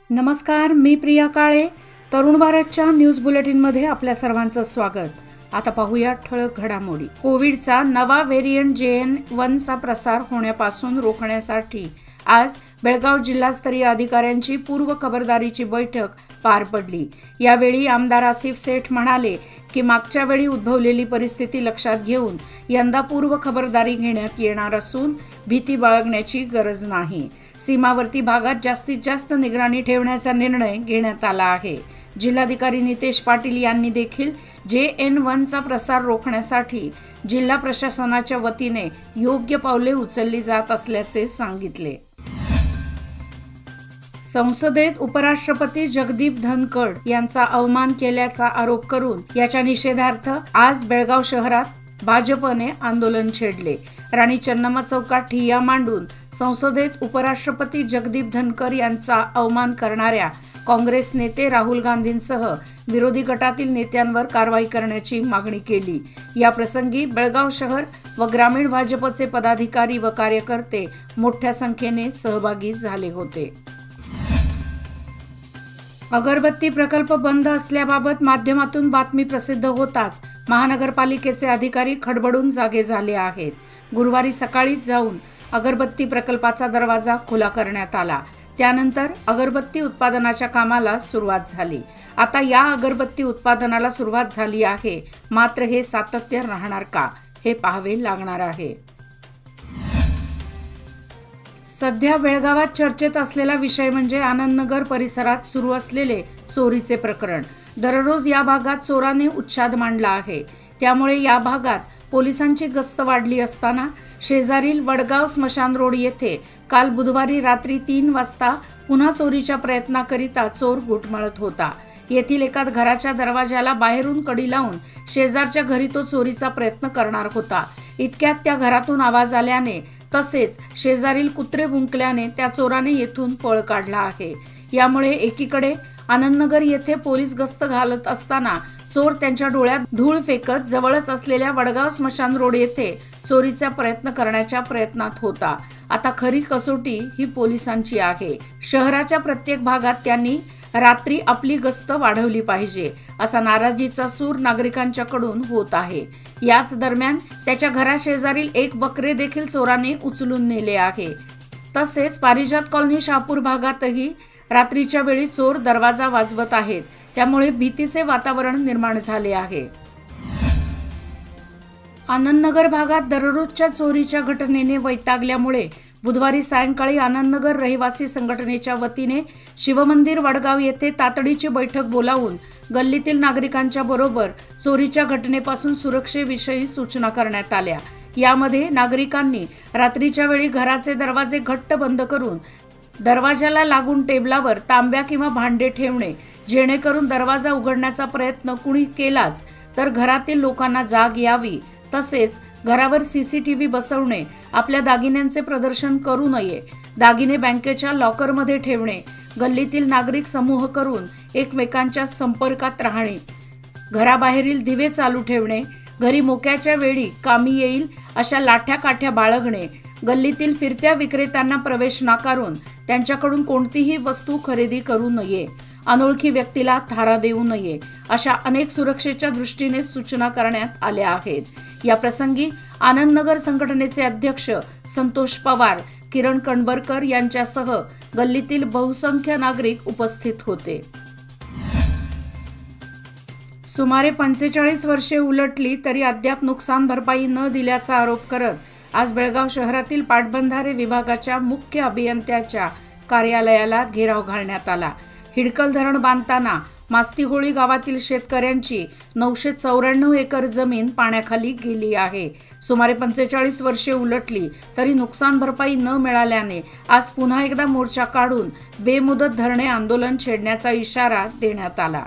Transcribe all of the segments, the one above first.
नमस्कार, मी प्रिया काळे. तरुण भारतच्या न्यूज बुलेटिनमध्ये आपल्या सर्वांचं स्वागत. आता पाहूया ठळक घडामोडी. कोविडचा नवा व्हेरियंट JN.1चा प्रसार होण्यापासून रोखण्यासाठी आज बेळगाव जिल्हास्तरीय अधिकाऱ्यांची पूर्व खबरदारीची बैठक पार पडली. यावेळी आमदार आसिफ सेठ म्हणाले की मागच्या वेळी उद्भवलेली परिस्थिती लक्षात घेऊन यंदा पूर्व खबरदारी घेण्यात येणार असून भीती बाळगण्याची गरज नाही. सीमावर्ती भागात जास्तीत जास्त निगराणी ठेवण्याचा निर्णय घेण्यात आला आहे. जिल्हाधिकारी नितेश पाटील यांनी देखील JN.1चा प्रसार रोखण्यासाठी जिल्हा प्रशासनाच्या वतीने योग्य पावले उचलली जात असल्याचे सांगितले. संसदेत उपराष्ट्रपती जगदीप धनखड यांचा अवमान केल्याचा आरोप करून याच्या निषेधार्थ आज बेळगाव शहरात भाजपने आंदोलन छेडले. राणी चन्नम्मा चौकात ठिय्या मांडून संसदेत उपराष्ट्रपती जगदीप धनखड यांचा अवमान करणाऱ्या काँग्रेस नेते राहुल गांधींसह विरोधी गटातील नेत्यांवर कारवाई करण्याची मागणी केली. या प्रसंगी बेळगाव शहर व ग्रामीण भाजपचे पदाधिकारी व कार्यकर्ते मोठ्या संख्येने सहभागी झाले होते. अगरबत्ती प्रकल्प बंद असल्याबाबत माध्यमातून बातमी प्रसिद्ध होताच महानगरपालिकेचे अधिकारी खडबडून जागे झाले आहेत. गुरुवारी सकाळीच जाऊन अगरबत्ती प्रकल्पाचा दरवाजा खुला करण्यात आला. त्यानंतर अगरबत्ती उत्पादनाच्या कामाला सुरुवात झाली. आता या अगरबत्ती उत्पादनाला सुरुवात झाली आहे, मात्र हे सातत्य राहणार का हे पाहावे लागणार आहे. सध्या बेळगावात चर्चेत असलेला विषय म्हणजे आनंदनगर परिसरात सुरू असलेले चोरीचे प्रकरण. दररोज या भागात चोराने उच्छाद मांडला आहे. त्यामुळे या भागात पोलिसांची गस्त वाढली असताना शेजारील वडगाव स्मशान रोड येथे काल बुधवारी रात्री 3 वाजता पुन्हा चोरीच्या प्रयत्नाकरिता चोर घुटमळत होता. येथील एका घराच्या दरवाजाला बाहेरून कडी लावून शेजारच्या घरी तो चोरीचा प्रयत्न करणार होता. इतक्यात त्या घरातून आवाज आल्याने तसेच शेजारील कुत्रे भुंकल्याने त्या चोराने येथून पळ काढला आहे. यामुळे एकीकडे आनंदनगर येथे पोलीस गस्त घालत असताना चोर त्यांच्या डोळ्यात धूळ फेकत जवळच असलेल्या वडगाव स्मशान रोड येथे चोरीचा प्रयत्न करण्याच्या प्रयत्नात होता. आता खरी कसोटी ही पोलिसांची आहे. शहराच्या प्रत्येक भागात त्यांनी रात्री आपली गस्त वाढवली पाहिजे असा नाराजीचा सूर नागरिकांच्याकडून होत आहे. याच दरम्यान त्याच्या घराशेजारील एक बकरे देखील चोराने उचलून नेले आहे. तसेच पारिजात कॉलनी शहापूर भागातही रात्रीच्या वेळी चोर दरवाजा वाजवत आहेत. त्यामुळे भीतीचे वातावरण निर्माण झाले आहे. आनंदनगर भागात दररोजच्या चोरीच्या घटनेने वैतागल्यामुळे बुधवारी सायंकाळी आनंदनगर रहिवासी संघटनेच्या वतीने शिवमंदिर वडगाव येथे तातडीची बैठक बोलावून गल्लीतील नागरिकांच्या बरोबर चोरीच्या घटनेपासून सुरक्षेविषयी सूचना करण्यात आल्या. यामध्ये नागरिकांनी रात्रीच्या वेळी घराचे दरवाजे घट्ट बंद करून दरवाजाला लागून टेबलावर तांब्या किंवा भांडे ठेवणे, जेणेकरून दरवाजा उघडण्याचा प्रयत्न कुणी केलाच तर घरातील लोकांना जाग यावी. तसेच घरावर CCTV बसवणे, आपल्या दागिन्यांचे प्रदर्शन करू नये, दागिने बँकेच्या लॉकरमध्ये ठेवणे, गल्लीतील नागरिक समूह करून एकमेकांच्या संपर्कात राहणे, घराबाहेरील दिवे चालू ठेवणे, घरी मोक्याच्या वेळी कामी येईल अशा लाठ्या काठ्या बाळगणे, गल्लीतील फिरत्या विक्रेत्यांना प्रवेश नाकारून त्यांच्याकडून कोणतीही वस्तू खरेदी करू नये, अनोळखी व्यक्तीला थारा देऊ नये, अशा अनेक सुरक्षेच्या दृष्टीने सूचना करण्यात आल्या आहेत. या प्रसंगी आनंदनगर संघटनेचे अध्यक्ष संतोष पवार, किरण कणबरकर यांच्यासह गल्लीतील बहुसंख्य नागरिक उपस्थित होते. सुमारे 45 वर्षे उलटली तरी अद्याप नुकसान भरपाई न दिल्याचा आरोप करत आज बेळगाव शहरातील पाटबंधारे विभागाच्या मुख्य अभियंत्याच्या कार्यालयाला घेराव घालण्यात आला. हिडकल धरण बांधताना मास्तीहोळी गावातील शेतकऱ्यांची 994 एकर जमीन पाण्याखाली गेली आहे. सुमारे 45 वर्षे उलटली तरी नुकसान भरपाई न मिळाल्याने आज पुन्हा एकदा मोर्चा काढून बेमुदत धरणे आंदोलन छेडण्याचा इशारा देण्यात आला.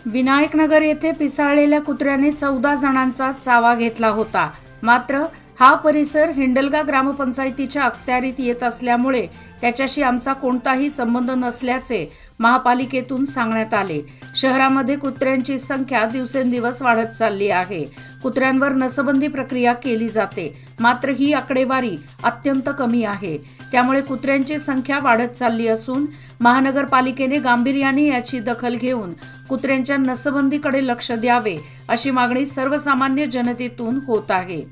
विनायकनगर येथे पिसाळलेल्या कुत्र्याने 14 जणांचा चावा घेतला होता. मात्र हा परिसर हिंडलगा ग्रामपंचायतीच्या अखत्यारीत येत असल्यामुळे त्याच्याशी आमचा कोणताही संबंध नसल्याचे महापालिकेतून सांगण्यात आले. शहरामध्ये कुत्र्यांची संख्या दिवसेंदिवस वाढत चालली आहे. कुत्र्यांवर नसबंदी प्रक्रिया केली जाते, मात्र ही आकडेवारी अत्यंत कमी आहे. त्यामुळे कुत्र्यांची संख्या वाढत चालली असून महानगरपालिकेने गांभीर्याने याची दखल घेऊन कुत्र्यांच्या नसबंदीकडे लक्ष द्यावे अशी मागणी सर्वसामान्य जनतेतून होत आहे.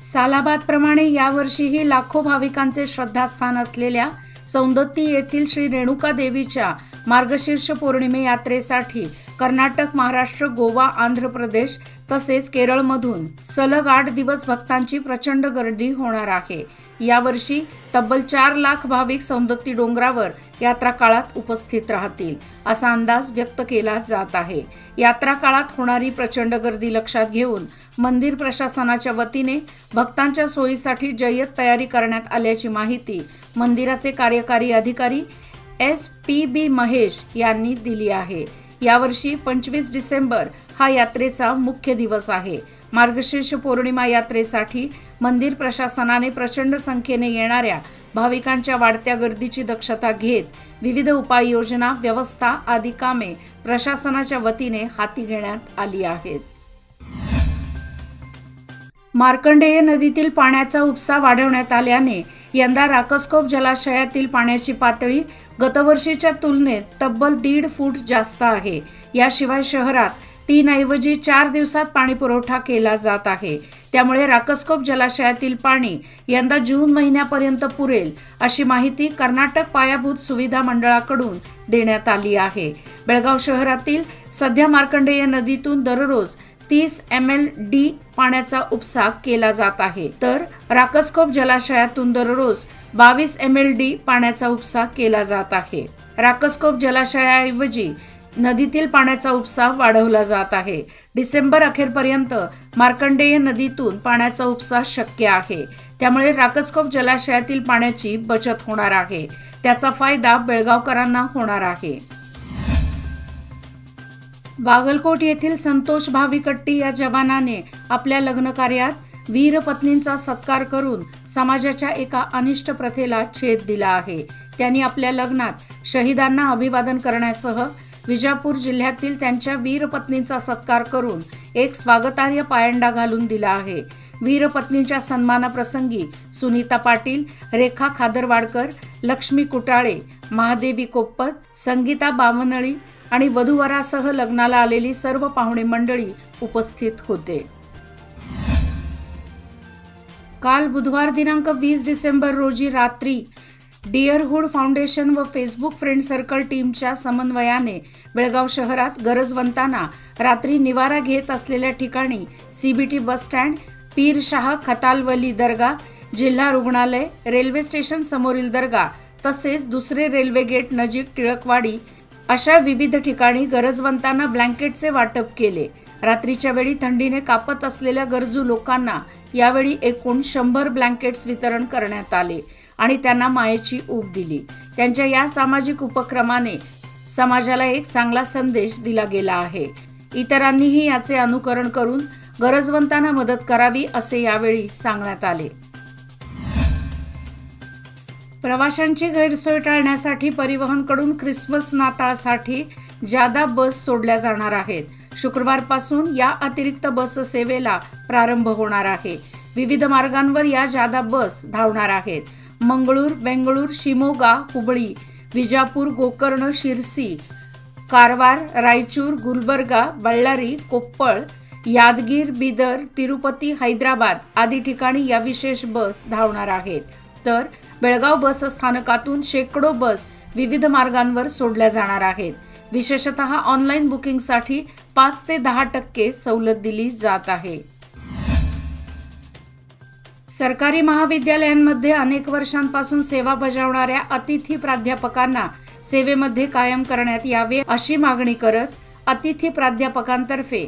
सालाबादप्रमाणे यावर्षीही लाखो भाविकांचे श्रद्धास्थान असलेल्या सौंदत्ती येथील श्री रेणुका देवीच्या मार्गशीर्ष पौर्णिमे यात्रेसाठी कर्नाटक, महाराष्ट्र, गोवा, आंध्र प्रदेश तसेच केरळमधून सलग 8 दिवस भक्तांची प्रचंड गर्दी होणार आहे. यावर्षी तब्बल 4 लाख भाविक सौंदत्ती डोंगरावर यात्रा काळात उपस्थित राहतील असा अंदाज व्यक्त केला जात आहे. यात्रा काळात होणारी प्रचंड गर्दी लक्षात घेऊन मंदिर प्रशासनाच्या वतीने भक्तांच्या सोयीसाठी जय्यत तयारी करण्यात आल्याची माहिती मंदिराचे कार्यकारी अधिकारी SPB महेश यांनी दिली आहे. यावर्षी 25 डिसेंबर हा यात्रेचा मुख्य दिवस आहे. मार्गशीर्ष पौर्णिमा यात्रेसाठी मंदिर प्रशासनाने प्रचंड संख्येने येणाऱ्या भाविकांच्या वाढत्या गर्दीची दक्षता घेत विविध उपाययोजना, व्यवस्था आदी कामे प्रशासनाच्या वतीने हाती घेण्यात आली आहेत. मार्कंडेय नदीतील पाण्याचा उपसा वाढवण्यात आल्याने यंदा राकसकोप जलाशयातील पाण्याची पातळी गतवर्षीच्या तुलनेत तब्बल 1.5 फूट जास्त आहे. याशिवाय शहरात 3 ऐवजी 4 दिवसात पाणी पुरवठा केला जात आहे. त्यामुळे राकसकोप जलाशयातील पाणी यंदा जून महिन्यापर्यंत पुरेल अशी माहिती कर्नाटक पायाभूत सुविधा मंडळाकडून देण्यात आली आहे. बेळगाव शहरातील सध्या मार्कंडेय नदीतून दररोज 30 MLD पाण्याचा उपसा केला जात आहे, तर राकसकोप जलाशयातून दररोज 22 MLD पाण्याचा उपसा केला जात आहे. राकसकोप जलाशयाऐवजी नदीतील पाण्याचा उपसा वाढवला जात आहे. डिसेंबर अखेरपर्यंत मार्कंडेय नदीतून पाण्याचा उपसा शक्य आहे. त्यामुळे राकसकोप जलाशयातील पाण्याची बचत होणार आहे. त्याचा फायदा बेळगावकरांना होणार आहे. बागलकोट येथील संतोष भाविकट्टी या जवानाने आपल्या लग्न कार्यात वीर पत्नींचा सत्कार करून समाजाच्या एका अनिष्ट प्रथेला छेद दिला आहे. त्यांनी आपल्या लग्नात शहीदांना अभिवादन करण्यासह विजापूर जिल्ह्यातील त्यांच्या वीर पत्नींचा सत्कार करून एक स्वागतार्ह पायंडा घालून दिला आहे. वीर पत्नींच्या सन्मानाप्रसंगी सुनीता पाटील, रेखा खादरवाडकर, लक्ष्मी कुटाळे, महादेवी कोप्पत, संगीता बामनळी आणि वधूवरासह लग्नाला आलेली सर्व पाहुणे मंडळी उपस्थित होते. काल बुधवार दिनांक 20 डिसेंबर रोजी रात्री डिअरहूड फाउंडेशन व फेसबुक फ्रेंड सर्कल टीमच्या समन्वयाने बेळगाव शहरात गरजवंतांना रात्री निवारा घेत असलेल्या ठिकाणी CBT बस स्टँड, पीरशाह खतालवली दर्गा, जिल्हा रुग्णालय, रेल्वे स्टेशन समोरील दर्गा तसेच दुसरे रेल्वे गेट नजीक टिळकवाडी अशा विविध ठिकाणी गरजवंतांना ब्लँकेटचे वाटप केले. रात्रीच्या वेळी थंडीने कापत असलेल्या गरजू लोकांना यावेळी एकूण 100 ब्लँकेट्स वितरण करण्यात आले आणि त्यांना मायेची ऊब दिली. त्यांच्या या सामाजिक उपक्रमाने समाजाला एक चांगला संदेश दिला गेला आहे. इतरांनीही याचे अनुकरण करून गरजवंतांना मदत करावी असे यावेळी सांगण्यात आले. प्रवाशांची गैरसोय टाळण्यासाठी परिवहनकडून ख्रिसमस नाताळसाठी जादा बस सोडल्या जाणार आहेत. शुक्रवारपासून या अतिरिक्त बस सेवेला प्रारंभ होणार आहे. विविध मार्गांवर या जादा बस धावणार आहेत. मंगळूर, बेंगळूर, शिमोगा, हुबळी, विजापूर, गोकर्ण, शिरसी, कारवार, रायचूर, गुलबर्गा, बಳ್ಳारी, कोप्पळ, यादगीर, बिदर, तिरुपती, हैदराबाद आदी ठिकाणी या विशेष बस धावणार आहेत. तर बेळगाव बस स्थानकातून शेकडो बस विविध मार्गांवर सोडल्या जाणार आहेत. विशेषतः ऑनलाईन बुकिंगसाठी 5 ते 10% सवलत दिली जात आहे. सरकारी महाविद्यालयांमध्ये अनेक वर्षांपासून सेवा बजावणाऱ्या अतिथी प्राध्यापकांना सेवेमध्ये कायम करण्यात यावे अशी मागणी करत अतिथी प्राध्यापकांतर्फे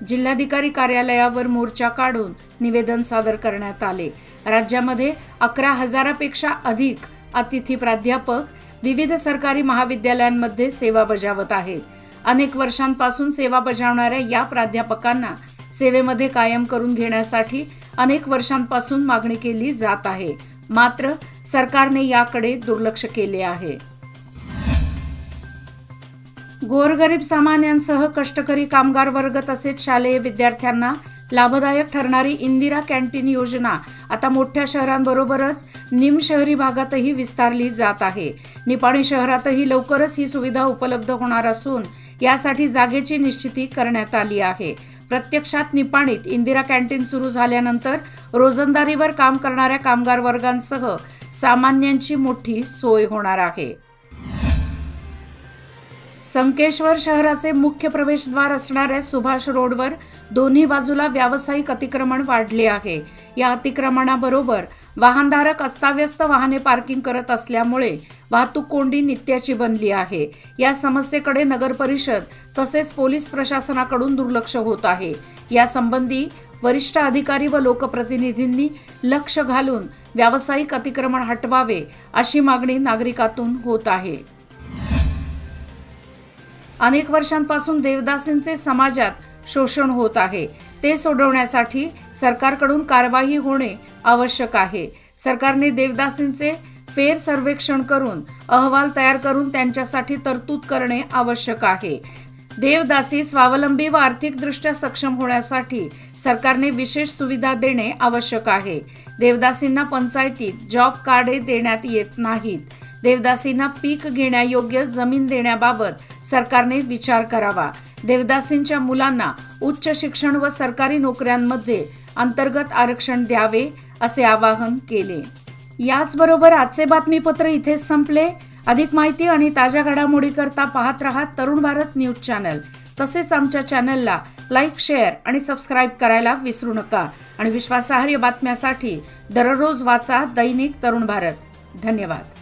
जिल्हाधिकारी कार्यालयावर मोर्चा काढून निवेदन सादर करण्यात आले. राज्यामध्ये 11,000पेक्षा अधिक अतिथी प्राध्यापक विविध सरकारी महाविद्यालयांमध्ये सेवा बजावत आहेत. अनेक वर्षांपासून सेवा बजावणाऱ्या या प्राध्यापकांना सेवेमध्ये कायम करून घेण्यासाठी अनेक वर्षांपासून मागणी केली जात आहे. मात्र सरकारने याकडे दुर्लक्ष केले आहे. गोरगरीब सामान्यांसह कष्टकरी कामगार वर्ग तसेच शालेय विद्यार्थ्यांना लाभदायक ठरणारी इंदिरा कॅन्टीन योजना आता मोठ्या शहरांबरोबरच निमशहरी भागातही विस्तारली जात आहे. निपाणी शहरातही लवकरच ही सुविधा उपलब्ध होणार असून यासाठी जागेची निश्चिती करण्यात आली आहे. प्रत्यक्षात निपाणीत इंदिरा कॅन्टीन सुरू झाल्यानंतर रोजंदारीवर काम करणाऱ्या कामगार वर्गांसह सामान्यांची मोठी सोय होणार आहे. संकेश्वर शहराचे मुख्य प्रवेशद्वार असणाऱ्या सुभाष रोडवर दोन्ही बाजूला व्यावसायिक अतिक्रमण वाढले आहे. या अतिक्रमणाबरोबर वाहनधारक अस्ताव्यस्त वाहने पार्किंग करत असल्यामुळे वाहतूक कोंडी नित्याची बनली आहे. या समस्येकडे नगर परिषद तसेच पोलीस प्रशासनाकडून दुर्लक्ष होत आहे. यासंबंधी वरिष्ठ अधिकारी व लोकप्रतिनिधींनी लक्ष घालून व्यावसायिक अतिक्रमण हटवावे अशी मागणी नागरिकातून होत आहे. अनेक वर्षांपासून देवदासींचे समाजात शोषण होत आहे. ते सोडवण्यासाठी सरकारकडून कारवाई होणे आवश्यक आहे. सरकारने देवदासींचे फेर सर्वेक्षण करून अहवाल तयार करून त्यांच्यासाठी तरतूद करणे आवश्यक आहे. देवदासी स्वावलंबी व आर्थिकदृष्ट्या सक्षम होण्यासाठी सरकारने विशेष सुविधा देणे आवश्यक आहे. देवदासींना पंचायतीत जॉब कार्डे देण्यात येत नाहीत. देवदासींना पीक घेण्यायोग्य जमीन देण्याबाबत सरकारने विचार करावा. देवदासींच्या मुलांना उच्च शिक्षण व सरकारी नोकऱ्यांमध्ये अंतर्गत आरक्षण द्यावे असे आवाहन केले. याचबरोबर आजचे बातमीपत्र इथेच संपले. अधिक माहिती आणि ताज्या घडामोडीकरता पाहत रहा तरुण भारत न्यूज चॅनल. तसेच आमच्या चॅनलला लाईक, शेअर आणि सबस्क्राईब करायला विसरू नका. आणि विश्वासार्ह बातम्यासाठी दररोज वाचा दैनिक तरुण भारत. धन्यवाद.